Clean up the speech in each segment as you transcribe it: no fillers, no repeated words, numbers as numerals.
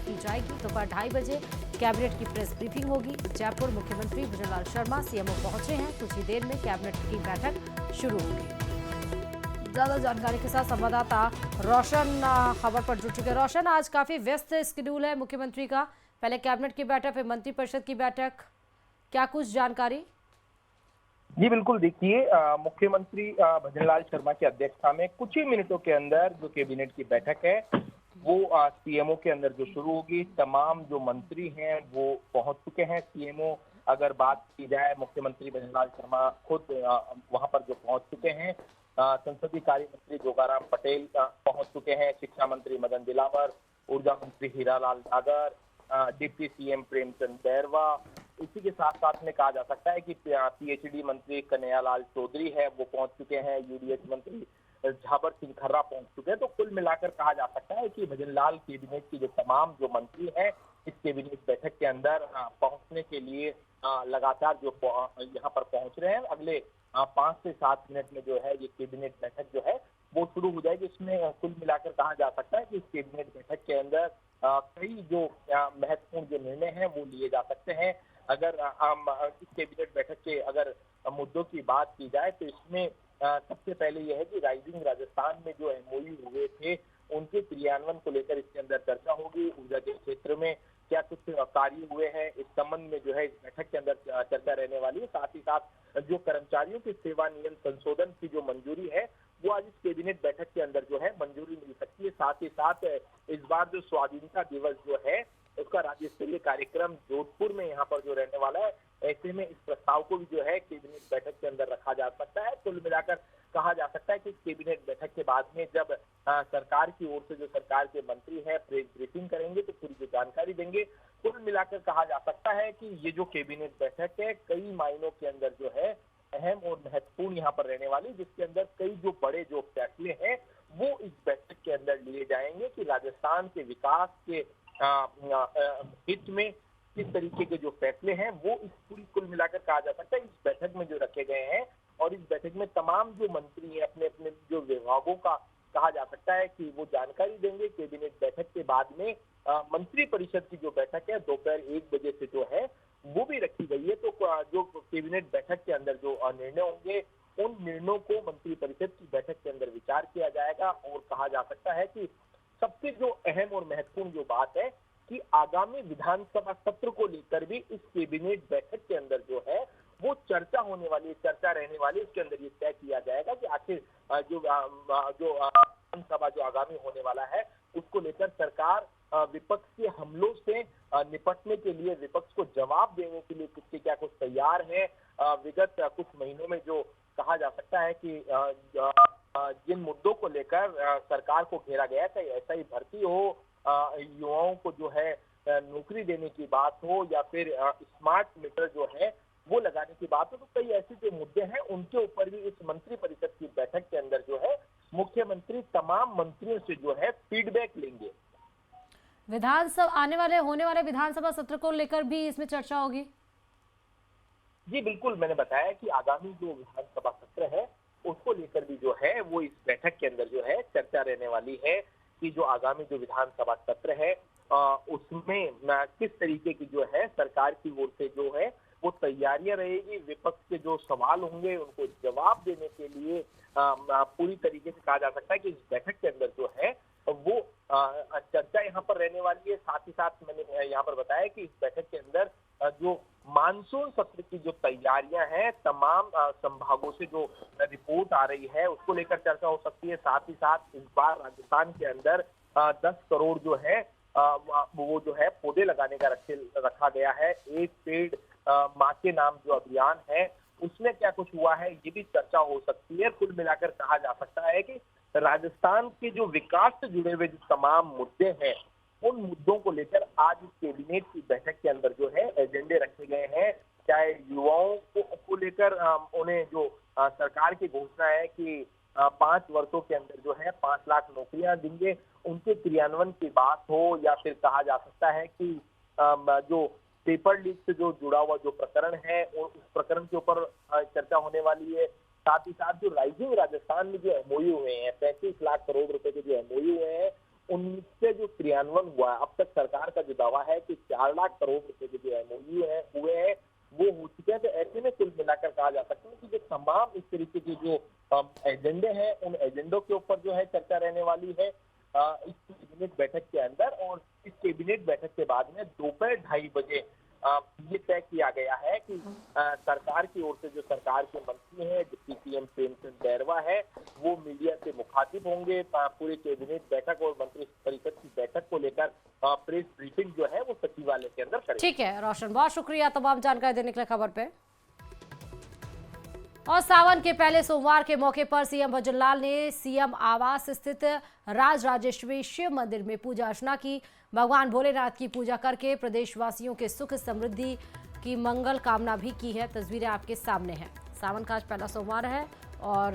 की जाएगी। दोपहर 2:30 बजे कैबिनेट की प्रेस ब्रीफिंग होगी। जयपुर मुख्यमंत्री भजनलाल शर्मा सीएमओ पहुंचे हैं। कुछ ही देर में कैबिनेट की बैठक शुरू होगी। ज्यादा जानकारी के साथ संवाददाता रोशन खबर पर जुड़ चुके हैं। रोशन, आज काफी व्यस्त शेड्यूल है मुख्यमंत्री का, पहले कैबिनेट की बैठक फिर मंत्रिपरिषद की बैठक, क्या कुछ जानकारी? जी बिल्कुल, देखिए मुख्यमंत्री भजनलाल शर्मा की अध्यक्षता में कुछ ही मिनटों के अंदर जो कैबिनेट की बैठक है वो सीएमओ के अंदर जो शुरू होगी। तमाम जो मंत्री हैं वो पहुंच चुके हैं। सीएमओ अगर बात की जाए, मुख्यमंत्री भजनलाल शर्मा खुद वहां पर जो पहुंच चुके हैं। संसदीय कार्य मंत्री जोगाराम पटेल पहुंच चुके हैं, शिक्षा मंत्री मदन दिलावर, ऊर्जा मंत्री हीरालाल नागर, डिप्टी सीएम प्रेमचंद बैरवा। इसी के साथ साथ में कहा जा सकता है कि पीएचडी मंत्री कन्हैयालाल चौधरी है वो पहुंच चुके हैं, यूडीएच मंत्री झाबर सिंह खर्रा पहुंच चुके हैं। तो कुल मिलाकर कहा जा सकता है कि भजनलाल कैबिनेट की जो तमाम जो मंत्री हैं इस कैबिनेट बैठक के अंदर पहुंचने के लिए लगातार जो यहाँ पर पहुंच रहे हैं। अगले 5 से 7 मिनट में जो है ये कैबिनेट बैठक जो है वो शुरू हो जाएगी। इसमें कुल मिलाकर कहा जा सकता है कि इस कैबिनेट बैठक के अंदर कई जो महत्वपूर्ण जो निर्णय हैं वो लिए जा सकते हैं। अगर इस कैबिनेट बैठक के अगर मुद्दों की बात की जाए तो इसमें सबसे पहले यह है कि राइजिंग राजस्थान में जो एमओयू हुए थे उनके क्रियान्वयन को लेकर इसके अंदर चर्चा होगी। ऊर्जा के क्षेत्र में क्या कुछ कार्य हुए हैं इस संबंध में जो है इस बैठक के अंदर चर्चा रहने वाली है। साथ ही साथ जो कर्मचारियों की सेवा नियम संशोधन की जो मंजूरी है वो आज इस कैबिनेट बैठक के अंदर जो है मंजूरी मिल सकती है। साथ ही साथ इस बार जो स्वाधीनता दिवस जो है उसका राज्य स्तरीय कार्यक्रम जोधपुर में यहाँ पर जो रहने वाला है, ऐसे में इस प्रस्ताव को भी जो है कैबिनेट बैठक के अंदर रखा जा सकता है। कुल मिलाकर कहा जा सकता है कि कैबिनेट बैठक के बाद में जब सरकार की ओर से जो सरकार के मंत्री हैं प्रेस ब्रीफिंग करेंगे तो पूरी जो जानकारी देंगे। कुल मिलाकर कहा जा सकता है कि ये जो कैबिनेट बैठक है कई मायनों के अंदर जो है अहम और महत्वपूर्ण यहाँ पर रहने वाली, जिसके अंदर कई जो बड़े जो फैसले हैं वो इस बैठक के अंदर लिए जाएंगे कि राजस्थान के विकास के हित में किस तरीके के जो फैसले हैं वो इस पूरी कुल मिलाकर कहा जा सकता है इस बैठक में जो रखे गए हैं। और इस बैठक में तमाम जो मंत्री हैं अपने अपने जो विभागों का कहा जा सकता है कि वो जानकारी देंगे। कैबिनेट बैठक के बाद में मंत्रिपरिषद की जो बैठक है दोपहर 1 बजे से जो है वो भी रखी गई है। तो जो कैबिनेट बैठक के अंदर जो निर्णय होंगे उन निर्णयों को मंत्रिपरिषद की बैठक के अंदर विचार किया जाएगा। और कहा जा सकता है कि सबसे जो अहम और महत्वपूर्ण जो बात है कि आगामी विधानसभा सत्र को लेकर भी इस कैबिनेट बैठक के अंदर जो है वो चर्चा होने वाली, चर्चा रहने वाली। इसके अंदर ये तय किया जाएगा कि आखिर जो विधानसभा जो आगामी होने वाला है उसको लेकर सरकार विपक्ष के हमलों से निपटने के लिए, विपक्ष को जवाब देने के लिए किसके क्या कुछ तैयार है। विगत कुछ महीनों में जो कहा जा सकता है कि जिन मुद्दों को लेकर सरकार को घेरा गया था, ऐसा ही भर्ती हो, युवाओं को जो है नौकरी देने की बात हो या फिर स्मार्ट मीटर जो है वो लगाने की बात हो, तो कई ऐसे जो मुद्दे हैं उनके ऊपर भी इस मंत्रिपरिषद की बैठक के अंदर जो है मुख्यमंत्री तमाम मंत्रियों से जो है फीडबैक लेंगे। विधानसभा होने वाले विधानसभा सत्र को लेकर भी इसमें चर्चा होगी? जी बिल्कुल, मैंने बताया कि आगामी जो विधानसभा सत्र है उसको लेकर भी जो है वो इस बैठक के अंदर जो है चर्चा रहने वाली है कि जो आगामी जो विधानसभा सत्र है उसमें किस तरीके की जो है सरकार की ओर से जो है वो तैयारियां रहेगी। विपक्ष के जो सवाल होंगे उनको जवाब देने के लिए पूरी तरीके से कहा जा सकता है कि इस बैठक के अंदर जो है वो चर्चा यहाँ पर रहने वाली है। साथ ही साथ मैंने यहाँ पर बताया कि इस बैठक के अंदर जो मानसून सत्र की जो तैयारियां हैं तमाम संभागों से जो रिपोर्ट आ रही है उसको लेकर चर्चा हो सकती है। साथ ही साथ इस बार राजस्थान के अंदर 10 करोड़ जो है वो जो है पौधे लगाने का रखा गया है। एक पेड़ माँ के नाम जो अभियान है उसमें क्या कुछ हुआ है ये भी चर्चा हो सकती है। कुल मिलाकर कहा जा सकता है कि राजस्थान के जो विकास से जुड़े हुए जो तमाम मुद्दे हैं उन मुद्दों को लेकर आज इस कैबिनेट की बैठक के अंदर जो है एजेंडे रखे गए हैं। चाहे युवाओं को लेकर उन्हें जो सरकार की घोषणा है कि 5 वर्षों के अंदर जो है 5 लाख नौकरियां देंगे, उनके क्रियान्वयन की बात हो या फिर कहा जा सकता है कि जो पेपर लीक से जो जुड़ा हुआ जो प्रकरण है उस प्रकरण के ऊपर चर्चा होने वाली है। साथ ही साथ जो राइजिंग राजस्थान में जो एमओयू हुए हैं 35 लाख करोड़ रुपए के जो एमओयू हुए हैं उनसे जो क्रियान्वयन हुआ है, अब तक सरकार का जो दावा है कि 4 लाख करोड़ रुपए के जो एमओयू है हुए हैं वो हो चुके हैं। तो ऐसे में कुल मिलाकर कहा जा सकता है कि जो तमाम इस तरीके के जो एजेंडे हैं उन एजेंडों के ऊपर जो है चर्चा रहने वाली है इस कैबिनेट बैठक के अंदर। और इस कैबिनेट बैठक के बाद में दोपहर 2:30 बजे ये तय किया गया है कि सरकार की ओर से जो सरकार के मंत्री हैं, डिप्टी सीएम प्रेमचंद बैरवा है, वो मीडिया से मुखातिब होंगे। पूरे कैबिनेट बैठक और मंत्री परिषद की बैठक को लेकर प्रेस ब्रीफिंग जो है वो सचिवालय के अंदर करेंगे। ठीक है रोशन, बहुत शुक्रिया तमाम जानकारी देने के लिए खबर पे। और सावन के पहले सोमवार के मौके पर सीएम भजनलाल ने सीएम आवास स्थित राजराजेश्वरी शिव मंदिर में पूजा अर्चना की। भगवान भोलेनाथ की पूजा करके प्रदेशवासियों के सुख समृद्धि की मंगल कामना भी की है। तस्वीरें आपके सामने हैं। सावन का आज पहला सोमवार है और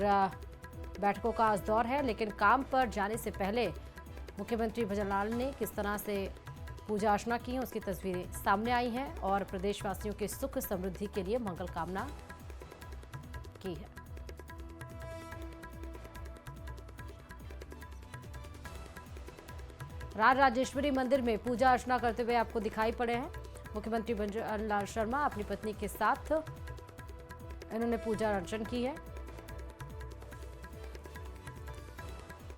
बैठकों का आज दौर है, लेकिन काम पर जाने से पहले मुख्यमंत्री भजनलाल ने किस तरह से पूजा अर्चना की है उसकी तस्वीरें सामने आई हैं और प्रदेशवासियों के सुख समृद्धि के लिए मंगल कामना की है। राजराजेश्वरी मंदिर में पूजा अर्चना करते हुए आपको दिखाई पड़े हैं मुख्यमंत्री भजनलाल शर्मा अपनी पत्नी के साथ। इन्होंने पूजा अर्चन की है।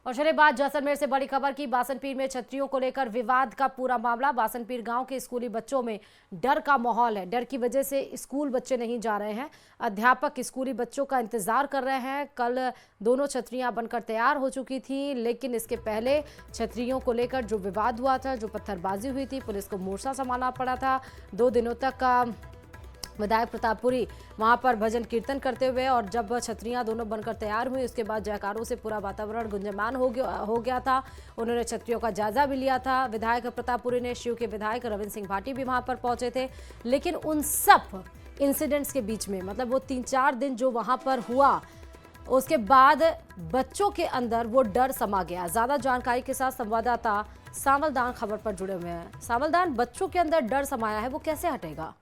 और चले बात जैसलमेर से बड़ी खबर की। बासनपीर में छतरियों को लेकर विवाद का पूरा मामला। बासनपीर गांव के स्कूली बच्चों में डर का माहौल है। डर की वजह से स्कूल बच्चे नहीं जा रहे हैं। अध्यापक स्कूली बच्चों का इंतजार कर रहे हैं। कल दोनों छतरियां बनकर तैयार हो चुकी थी, लेकिन इसके पहले छतरियों को लेकर जो विवाद हुआ था, जो पत्थरबाजी हुई थी, पुलिस को मोर्चा संभालना पड़ा था। 2 दिनों तक विधायक प्रतापपुरी वहां पर भजन कीर्तन करते हुए, और जब छतरियां दोनों बनकर तैयार हुई उसके बाद जयकारों से पूरा वातावरण गुंजयमान हो गया था। उन्होंने छतरियों का जायजा भी लिया था। विधायक प्रतापपुरी ने शिव के विधायक रविंद्र सिंह भाटी भी वहां पर पहुंचे थे। लेकिन उन सब इंसिडेंट्स के बीच में, मतलब वो 3-4 दिन जो वहां पर हुआ, उसके बाद बच्चों के अंदर वो डर समा गया। ज्यादा जानकारी के साथ संवाददाता सावलदान खबर पर जुड़े हुए हैं। सावलदान, बच्चों के अंदर डर समाया है, वो कैसे हटेगा?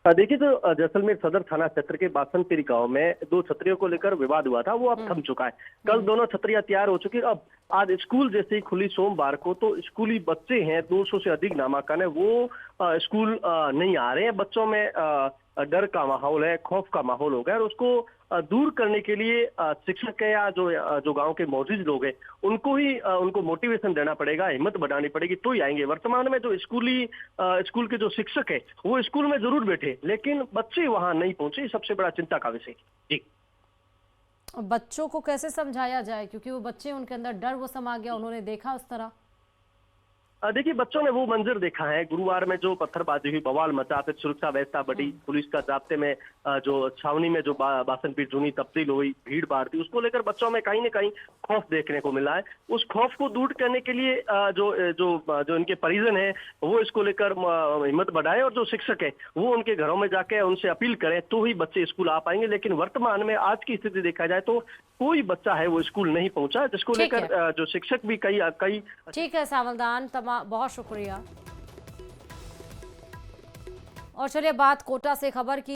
देखिए, तो जैसलमेर सदर थाना क्षेत्र के बासनपीर गांव में 2 छतरियों को लेकर विवाद हुआ था, वो अब थम चुका है। कल दोनों छतरियां तैयार हो चुकी है। अब आज स्कूल जैसे ही खुली सोमवार को, तो स्कूली बच्चे हैं 200 से अधिक नामांकन है, वो स्कूल नहीं आ रहे हैं। बच्चों में डर का माहौल है, खौफ का माहौल हो गया, और उसको दूर करने के लिए शिक्षक है या जो गांव के मौजूद लोग हैं उनको मोटिवेशन देना पड़ेगा, हिम्मत बढ़ानी पड़ेगी, तो ही आएंगे। वर्तमान में जो स्कूल के जो शिक्षक है वो स्कूल में जरूर बैठे, लेकिन बच्चे वहां नहीं पहुंचे। सबसे बड़ा चिंता का विषय जी। बच्चों को कैसे समझाया जाए, क्योंकि वो बच्चे, उनके अंदर डर वो समा गया, उन्होंने देखा उस तरह। देखिए, बच्चों ने वो मंजर देखा है। गुरुवार में जो पत्थरबाजी हुई, बवाल मचा, फिर सुरक्षा व्यवस्था बढ़ी, पुलिस का जाब्ते में जो छावनी में जो बासनपीर जूनी तब्दील हुई, भीड़ भाड़ थी, उसको लेकर बच्चों में कहीं न कहीं खौफ देखने को मिला है। उस खौफ को दूर करने के लिए जो इनके परिजन है वो इसको लेकर हिम्मत बढ़ाए, और जो शिक्षक है वो उनके घरों में जाके उनसे अपील करें, तो ही बच्चे स्कूल आ पाएंगे। लेकिन वर्तमान में आज की स्थिति देखा जाए तो कोई बच्चा है वो स्कूल नहीं पहुंचा, जिसको लेकर जो शिक्षक भी कई। ठीक है सावलदान, बहुत शुक्रिया। और चलिए बात कोटा से खबर की।